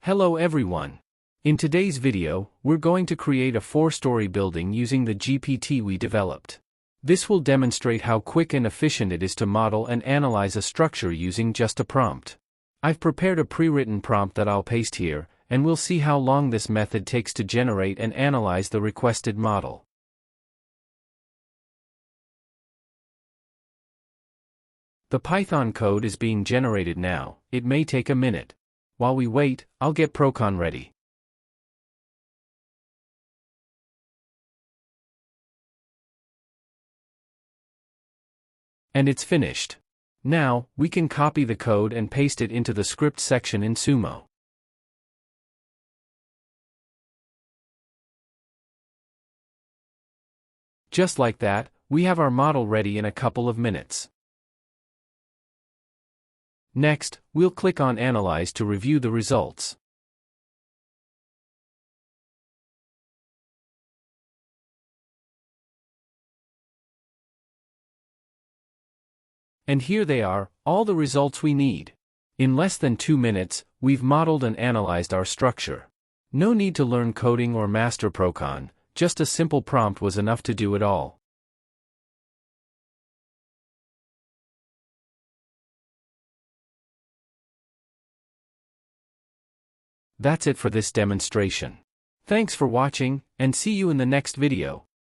Hello everyone. In today's video, we're going to create a 4-story building using the GPT we developed. This will demonstrate how quick and efficient it is to model and analyze a structure using just a prompt. I've prepared a pre-written prompt that I'll paste here, and we'll see how long this method takes to generate and analyze the requested model. The Python code is being generated now. It may take a minute. While we wait, I'll get Prokon ready. And it's finished. Now, we can copy the code and paste it into the script section in Sumo. Just like that, we have our model ready in a couple of minutes. Next, we'll click on Analyze to review the results. And here they are, all the results we need. In less than 2 minutes, we've modeled and analyzed our structure. No need to learn coding or master Prokon, just a simple prompt was enough to do it all. That's it for this demonstration. Thanks for watching, and see you in the next video.